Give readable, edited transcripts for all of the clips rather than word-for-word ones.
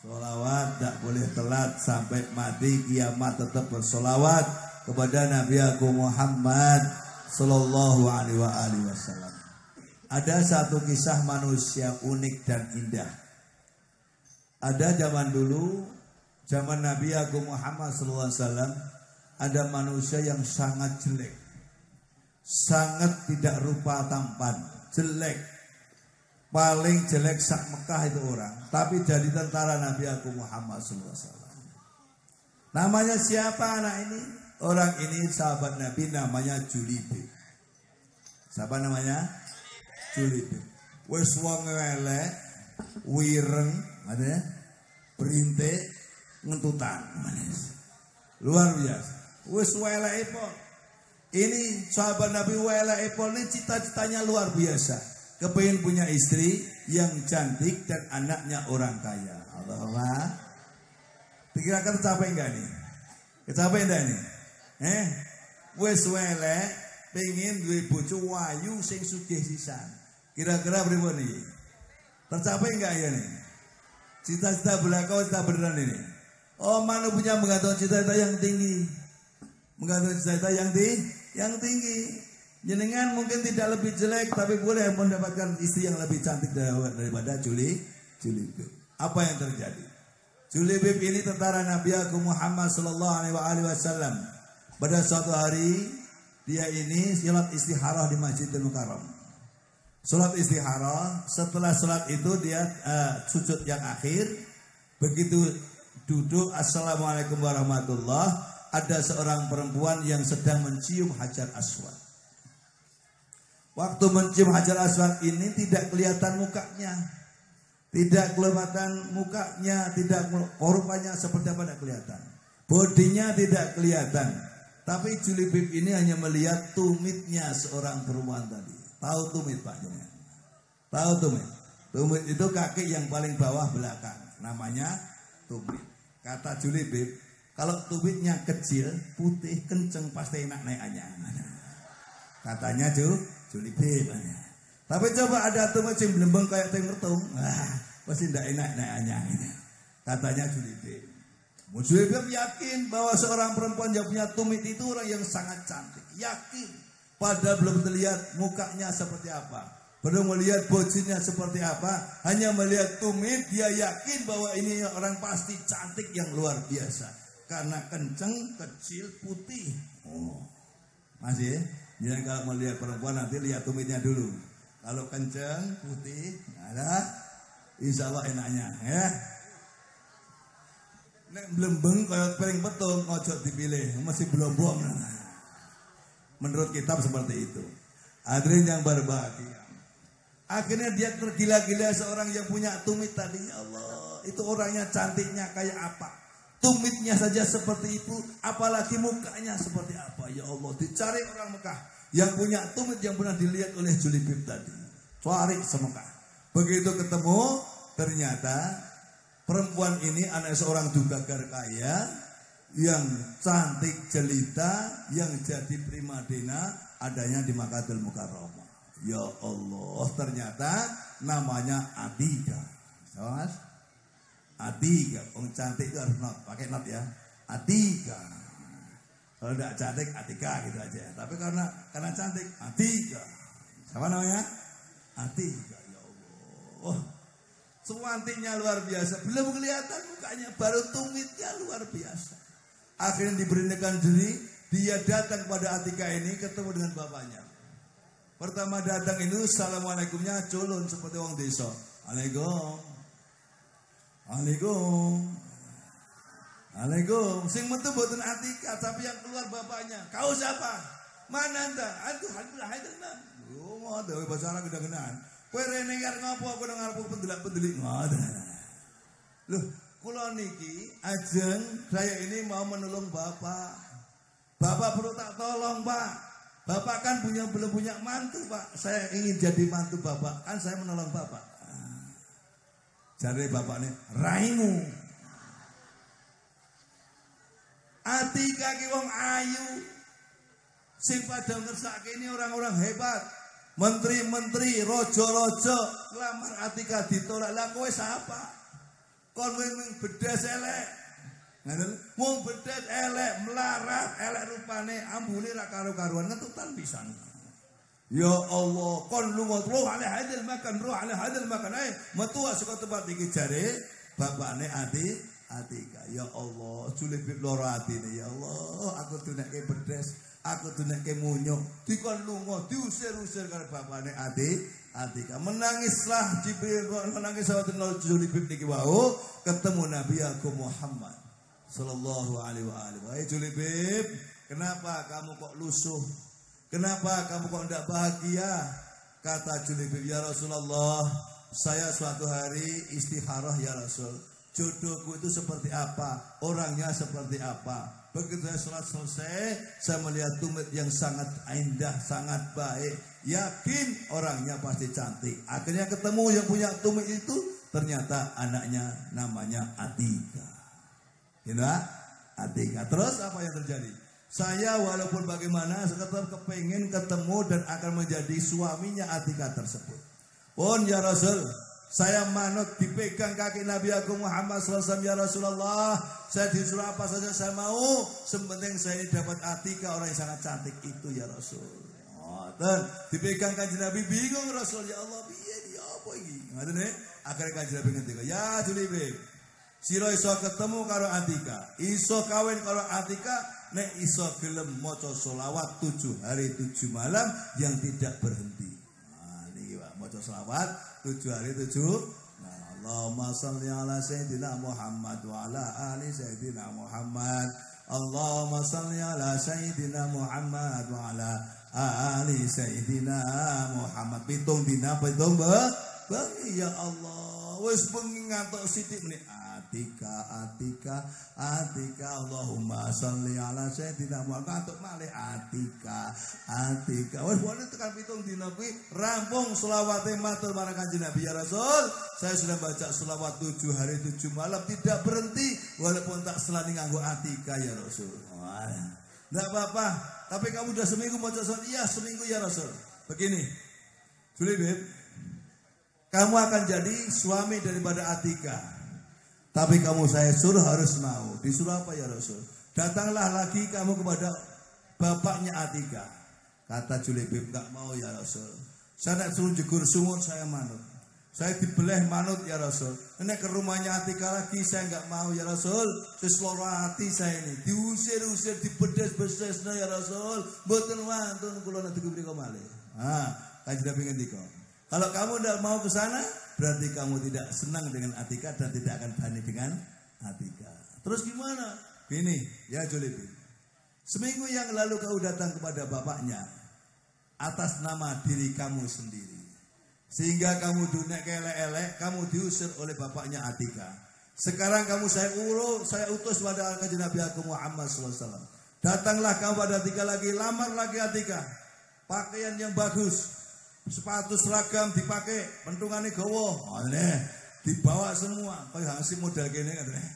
Sholawat tak boleh telat sampai mati kiamat tetap bersolawat kepada Nabi Agung Muhammad Sallallahu Alaihi Wasallam. Ada satu kisah manusia unik dan indah. Ada zaman dulu, zaman Nabi Agung Muhammad Sallallahu Alaihi Wasallam, ada manusia yang sangat jelek, sangat tidak rupa tampan, jelek. Paling jelek sak Mekah itu orang, tapi jadi tentara Nabi Agung Muhammad SAW. Namanya siapa anak ini? Orang ini sahabat Nabi, namanya Julibib. Siapa namanya? Julibib. Wes wong elek, wireng, ada berintik, ngentutan. Luar biasa. Wes elek epol. Ini sahabat Nabi elek epol ini cita-citanya luar biasa. Kepingin punya istri yang cantik dan anaknya orang kaya. Allahumma. Dikira-kira tercapai enggak nih? Kecapai enggak nih? Wes welek pengen duwe bojo wayu sing sugih sisan. Kira-kira pripun iki? Tercapai enggak ya nih? Cita-cita belaka cita beneran ini. Oh, mana punya menggantung cita-cita yang tinggi. Menggantung cita-cita yang tinggi. Jenengan mungkin tidak lebih jelek, tapi boleh mendapatkan istri yang lebih cantik daripada Julibib. Apa yang terjadi? Julibib ini tentara Nabi Agung Muhammad Sallallahu Alaihi Wasallam. Pada suatu hari dia ini sholat istikharah di Masjidil Mukarram. Sholat istikharah, setelah sholat itu dia sujud yang akhir. Begitu duduk, assalamualaikum warahmatullah, ada seorang perempuan yang sedang mencium hajar aswad. Waktu mencium hajar aswad ini tidak kelihatan mukanya. Tidak kelihatan mukanya, tidak rupanya seperti apa tidak kelihatan. Bodinya tidak kelihatan. Tapi Julibib ini hanya melihat tumitnya seorang perempuan tadi. Tahu tumit Pak? Tahu tumit? Tumit itu kaki yang paling bawah belakang. Namanya tumit. Kata Julibib, kalau tumitnya kecil, putih, kenceng, pasti enak naiknya. Katanya Julibib. Tapi coba ada tumit yang belembeng kayak tengertung, pasti tidak enak naiknya. Katanya Julibib. Julibib yakin bahwa seorang perempuan yang punya tumit itu orang yang sangat cantik. Yakin. Padahal belum terlihat mukanya seperti apa, belum melihat bojinya seperti apa, hanya melihat tumit dia yakin bahwa ini orang pasti cantik yang luar biasa. Karena kenceng, kecil, putih. Oh, masih ya? Jadi kalau melihat perempuan nanti lihat tumitnya dulu. Kalau kenceng, putih, ada, insya Allah enaknya. Ya. Nek blembeng kayak piring betung, ojo dipilih, masih belum. Menurut kitab seperti itu. Hadirin yang berbahagia. Akhirnya dia tergila-gila seorang yang punya tumit tadi. Ya Allah, itu orangnya cantiknya kayak apa? Tumitnya saja seperti itu, apalagi mukanya seperti apa? Ya Allah, dicari orang Mekah yang punya tumit yang pernah dilihat oleh Julibib tadi. Cari semekah. Begitu ketemu, ternyata perempuan ini anak seorang dugagar kaya yang cantik jelita, yang jadi primadona adanya di Makkahul Mukarramah. Ya Allah, ternyata namanya Atika. Mas? Atika, orang cantik itu harus not, pakai not ya. Atika. Kalau tidak cantik Atika gitu aja. Tapi karena cantik Atika. Siapa namanya? Atika. Ya Allah. Sewantiknya luar biasa. Belum kelihatan mukanya, baru tumitnya luar biasa. Akhirnya diberanikan diri, dia datang kepada Atika ini, ketemu dengan bapaknya. Pertama datang ini, assalamualaikumnya culun seperti orang desa. Alaikum. Sing metu mboten Atika, tapi yang keluar bapaknya. Kau siapa? Mana anda? Aduh, alhamdulillah. Oh, mau ada bahasa Arab kedengeran. Kowe rene arep ngopo? Aku nang arep pendelak-pendelik. Ngoten. Loh, kula niki ajeng saya ini mau menolong Bapak. Bapak perlu tak tolong, Pak. Bapak kan belum punya mantu, Pak. Saya ingin jadi mantu Bapak. Kan saya menolong Bapak. Jare bapaknya, raimu. Atika ki wong ayu. Sing padha ngersake ini orang-orang hebat. Menteri-menteri, rojo-rojo ngelamar Atika ditolak. Lah kowe siapa? Kon wing bedas elek. Ngoten. Wong bedas elek, melarat, elek rupane, ambune ra karo-karuan ngetutan pisan. Ya Allah, kon lunga roh ala hadil makan, roh ala hadil makan. Metu saka tempat iki jare bapakne Atika. Ya Allah, julebib loro atine. Ya Allah, aku tunekke bedas, aku tunekke munyuk. Dikon lunga diusir-usir karo bapakne Atika. Menangislah Jibril, menangis sahabat julebib niki wau ketemu Nabi Agung Muhammad sallallahu alaihi wa alihi. Wahai julebib, kenapa kamu kok lusuh? Kenapa kamu kok tidak bahagia? Kata julebib, ya Rasulullah, saya suatu hari istikharah ya Rasul. Jodohku itu seperti apa? Orangnya seperti apa? Begitu saya sholat selesai, saya melihat tumit yang sangat indah, sangat baik. Yakin orangnya pasti cantik. Akhirnya ketemu yang punya tumit itu, ternyata anaknya namanya Atika. Gitu, Atika. Terus apa yang terjadi? Saya walaupun bagaimana tetap kepengen ketemu dan akan menjadi suaminya Atika tersebut. Pun ya Rasul, saya manut dipegang kaki Nabi Agung Muhammad SAW. Ya Rasulullah, saya disuruh apa saja saya mau, sepenting saya ini dapat Atika, orang yang sangat cantik itu ya Rasul. Dan dipegang kanjeng Nabi, bingung Rasul, ya Allah piye dia apa iki? Ngoten nggih. Akhire kanjeng Nabi ngendika, ya Julibib, sira iso ketemu karo Atika, iso kawin karo Atika, nek iso gelem maca selawat 7 hari 7 malam yang tidak berhenti. Nah, niki Pak, maca selawat 7 hari 7. Nah, Allahumma shalli ala sayyidina Muhammad wa ala ali sayyidina Muhammad. Allahumma shalli ala sayyidina Muhammad wa ala ali sayyidina Muhammad. Pitung dina pitung bengi ya Allah. Wis bengi ngantuk sithik menit. Atika Allahumma sholli ala sayyidina Muhammad. Kantuk malih Atika. Wis boleh tekan pitung dina kuwi rampung selawate matur marang Kanjeng Nabi ya Rasul. Saya sudah baca selawat 7 hari 7 malam tidak berhenti walaupun tak selani nganggo Atika ya Rasul. Enggak apa-apa, tapi kamu sudah seminggu baca selawat. Iya, seminggu ya Rasul. Begini. Julibib, kamu akan jadi suami daripada Atika. Tapi kamu saya suruh harus mau. Disuruh apa ya Rasul? Datanglah lagi kamu kepada bapaknya Atika. Kata Julibib, enggak mau ya Rasul. Saya nak suruh jegur sumur saya manut. Saya dibeleh manut ya Rasul. Nek ke rumahnya Atika lagi saya enggak mau ya Rasul. Sesloro hati saya ini diusir-usir, dibedes-bedes ya Rasul. Mboten wonten kula nek diberi malih. Kanjeng Nabi ngendika, kalau kamu tidak mau ke sana, berarti kamu tidak senang dengan Atika dan tidak akan berani dengan Atika. Terus gimana? Gini, ya Julibib. Seminggu yang lalu kau datang kepada bapaknya atas nama diri kamu sendiri. Sehingga kamu dunia kelek-elek, kamu diusir oleh bapaknya Atika. Sekarang kamu saya utus pada Kanjeng Nabi Agung Muhammad SAW. Datanglah kamu pada Atika lagi, lamar lagi Atika. Pakaian yang bagus. Sepatu seragam dipakai, pentungannya gawa. Dibawa semua, kayak hasil model gini katanya.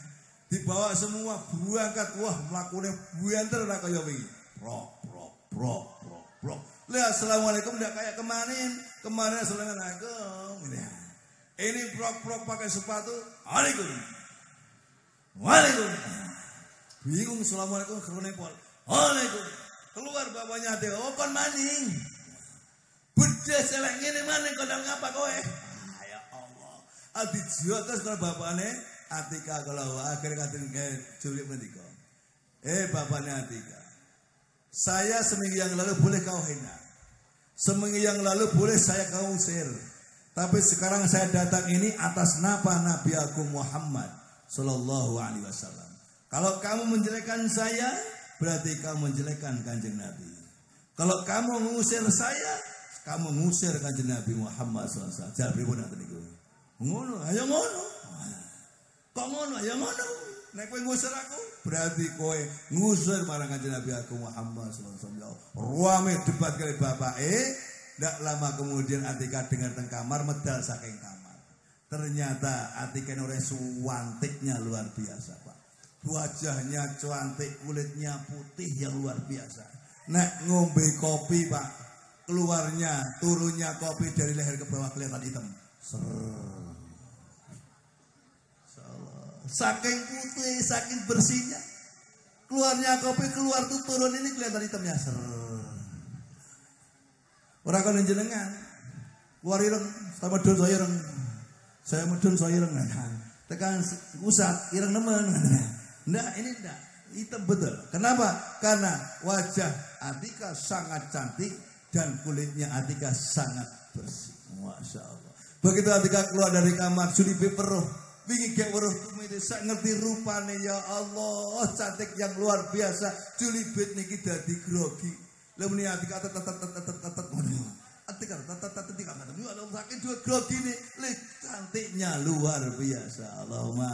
Dibawa semua, berangkat, wah melakukannya buanter lah kayak begini. Prok. Lihat assalamualaikum tidak kayak kemarin assalamualaikum. Ini prok pakai sepatu, waalaikum. Bingung assalamualaikum waalaikum. Keluar bapaknya dia, kon maning. Bedes elek ngene maning kok ngapa kowe? Ya Allah. Adi jotos karo bapakne Atika kalau akhir katen Julibib ngendika. Bapakne Atika. Saya seminggu yang lalu boleh kau hina. Seminggu yang lalu boleh saya kau usir. Tapi sekarang saya datang ini atas nama Nabi Agung Muhammad sallallahu alaihi wasallam. Kalau kamu menjelekkan saya, berarti kamu menjelekkan Kanjeng Nabi. Kalau kamu mengusir saya, kamu ngusir Kanjeng Nabi Muhammad SAW. Jar pripun ngoten niku? Ngono, ayo ngono. Kok ngono, ya ngono. Nek kowe ngusir aku, berarti kowe ngusir marang Kanjeng Nabi aku Muhammad SAW. Ruame debat kali bapake, ndak lama kemudian Atika dengar teng kamar medal saking kamar. Ternyata Atika ora suwantiknya luar biasa, Pak. Wajahnya cantik, kulitnya putih yang luar biasa. Nek ngombe kopi, Pak, keluarnya, turunnya kopi dari leher ke bawah kelihatan hitam. Saking putih, saking bersihnya. Keluarnya kopi keluar tuh turun ini kelihatan hitamnya ser. Orang kan jenengan. Keluar ireng, sama medun saya ireng. Saya medun saya ireng. Tekan usat ireng nemen. Nggak, ini enggak. Hitam betul. Kenapa? Karena wajah Atika sangat cantik dan kulitnya Atika sangat bersih. Masya Allah. Begitu Atika keluar dari kamar, Julibib peruh. Wingi gek weruh tumite sak ngerti rupane ya Allah, cantik yang luar biasa. Julibib niki dadi grogi. Lha muni Atika tetet ngono. Atika tetet ngono. Ada sakit dua grogi nih. Le cantiknya luar biasa. Allahumma.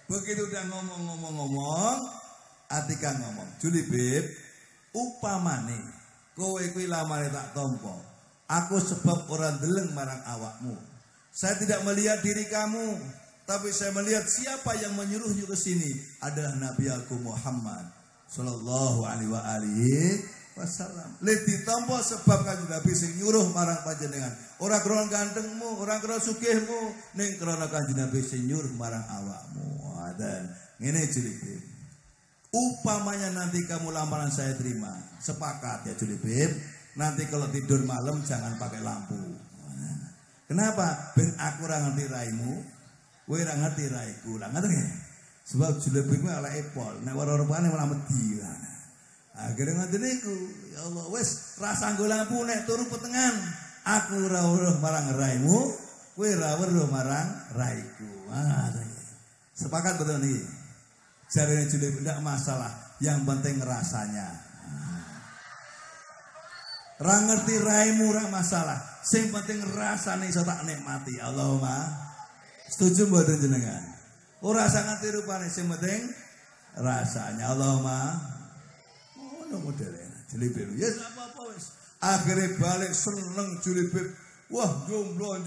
Begitu udah ngomong, Atika ngomong, Julibib, upamane kowe kuwi lamare tak tampa. Aku sebab orang deleng marang awakmu. Saya tidak melihat diri kamu, tapi saya melihat siapa yang menyuruhnya ke sini adalah Nabi aku Muhammad sallallahu alaihi wasallam. Le ditampa sebab kanjeng Nabi sing nyuruh marang panjenengan. Ora krana gantengmu, ora krana sugihmu, ning krana kanjeng Nabi sing nyuruh marang awakmu. Dan ngene Julibib. Upamanya nanti kamu lamaran saya terima, sepakat ya Julibib. Nanti kalau tidur malam jangan pakai lampu. Kenapa? Ben aku ora ngerti raimu, kowe ora ngerti raiku. Lah ngoten nggih. Sebab Julibib ku ala epol, nek ora-orane malah medhi. Akhire ngoten niku. Ya Allah, wis ra sanggo lampu nek turu petengan. Aku ora weruh marang raimu, kowe ora weruh marang raiku. Sepakat betul nih. Jarene Julibib ndak masalah, yang penting rasanya. Ra ngerti raimu ora masalah, sing penting rasane iso tak nikmati. Allahumma. Setuju mboten jenengan? Ora sangat ngerti rupane, sing penting rasanya. Allahumma. Ono modele Julibib. Ya apa-apa wis. Akhire balik seneng Julibib. Wah, jomblo,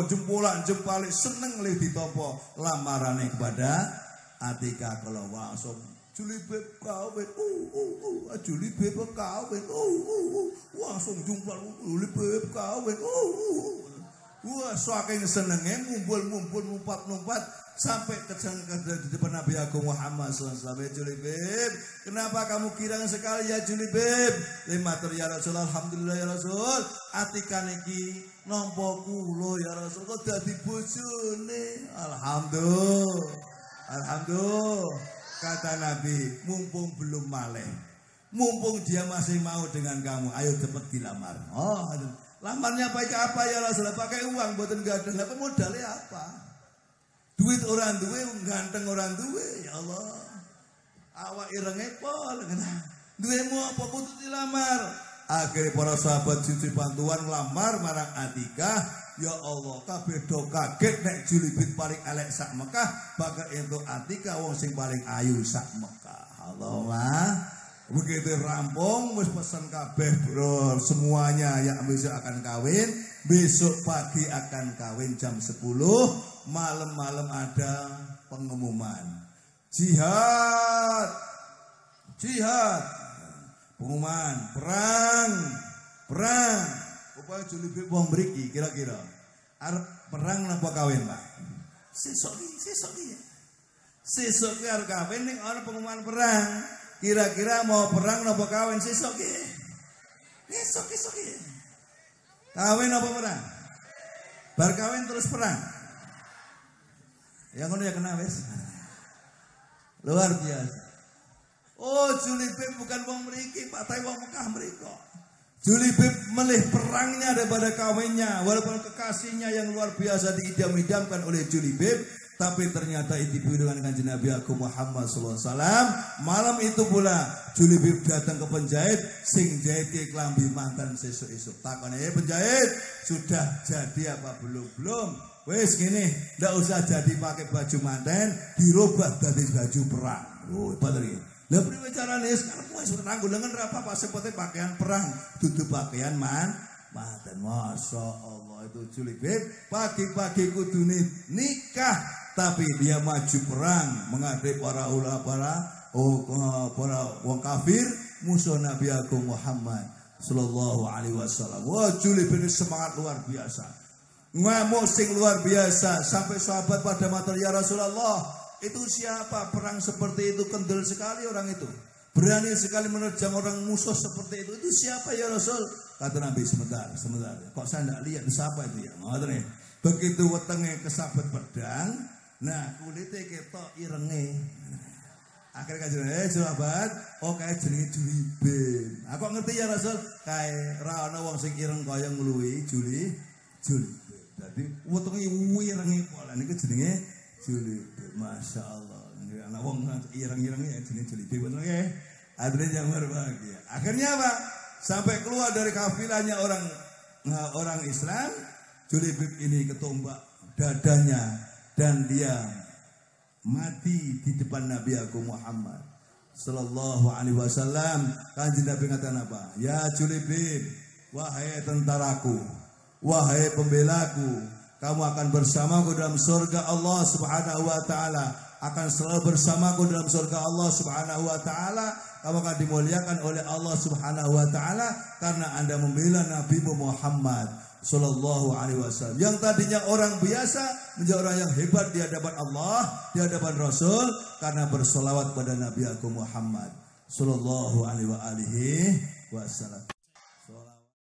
jempolan-jempalik seneng le ditampa lamarane kepada Atika kalau langsung Julibib kawin, Julibib kawin, langsung jumpa Julibib kawin, wah saking senengnya ngumpul numpat sampai ke di depan Nabi Agung Muhammad SAW. Julibib, kenapa kamu girang sekali ya Julibib? Matur ya Rasul, alhamdulillah ya Rasul. Atika niki nampa kula ya Rasul kok dadi bojone. Alhamdulillah. Kata Nabi, mumpung belum maleh, mumpung dia masih mau dengan kamu, ayo cepat dilamar. Oh, lamarnya pakai apa ya Rasulullah? Pakai uang, buatan gadang. Apa modalnya apa? Duit orang duwe, ganteng orang duwe. Ya Allah, awak ireng pol. Duwemu apa butuh dilamar? Akhirnya para sahabat cuci bantuan lamar marang Atika. Ya Allah, kabeh do kaget nek Julibib paling elek sak Mekah, bakal entuk Atika wong sing paling ayu sak Mekah. Allahumma. Begitu rampung wis pesen kabeh, bro, semuanya yang besok akan kawin, besok pagi akan kawin jam 10, malam-malam ada pengumuman. Jihad. Pengumuman, perang. Upaya Julibib wong mriki kira-kira arep perang napa kawin, Pak? Sesuk iki. Sesuk ki arep kawin ning ana pengumuman perang. Kira-kira mau perang napa kawin sesuk iki? Sesuk iki. Kawin apa perang? Bar kawin terus perang. Ya ngono ya kena wis. Luar biasa. Oh, Julibib bukan wong mriki, Pak, tapi wong Mekah mriko. Julibib melih perangnya daripada kawinnya. Walaupun kekasihnya yang luar biasa diidam-idamkan oleh Julibib, tapi ternyata ditipu dengan kanjeng Nabi Agung Muhammad SAW. Malam itu pula Julibib datang ke penjahit, sing jahit ke klambi mantan sesuk-esuk. Takone penjahit, sudah jadi apa belum? Wes gini, ndak usah jadi pakai baju manten, dirubah dari baju perang. Oh, bener iki. Lah priwe carane sekarang wis nanggulengan ra apa-apa seperti pakaian perang, dudu pakaian manten. Masya Allah itu Julibib pagi-pagi kudune nikah, tapi dia maju perang menghadapi para wong kafir musuh Nabi Agung Muhammad sallallahu alaihi wasallam. Wah, Julibib ini semangat luar biasa. ngamuk sing luar biasa sampai sahabat pada matur ya Rasulullah, itu siapa perang seperti itu, kendel sekali orang itu, berani sekali menerjang orang musuh seperti itu siapa ya Rasul? Kata Nabi, sebentar, kok saya tidak lihat siapa itu ya? Begitu wetenge kesabet pedang, nah kulitnya ketok irenge. Akhirnya kajian, sahabat, kayak jenenge Julibin. Aku ngerti ya Rasul, kayak ra ana wong sing ireng kaya ngluwi Julibin. Jadi wetenge irenge pola niku jenenge Julibin. Masya Allah. Anak wong ireng-ireng ya jenenge Julibin. Betul nggih? Adine yang berbahagia. Akhirnya apa? Sampai keluar dari kafilahnya orang Islam, Julibin ini ketumbak dadanya dan dia mati di depan Nabi aku Muhammad sallallahu alaihi wasallam. Kanjeng Nabi ngatakan apa? Ya Julibin, wahai tentaraku, wahai pembelaku, kamu akan bersamaku dalam surga Allah Subhanahu wa taala, akan selalu bersamaku dalam surga Allah Subhanahu wa taala. Kamu akan dimuliakan oleh Allah Subhanahu wa taala karena Anda membela Nabi Muhammad sallallahu alaihi wasallam. Yang tadinya orang biasa menjadi orang yang hebat di hadapan Allah, di hadapan Rasul karena berselawat pada Nabi aku Muhammad sallallahu alaihi wasallam.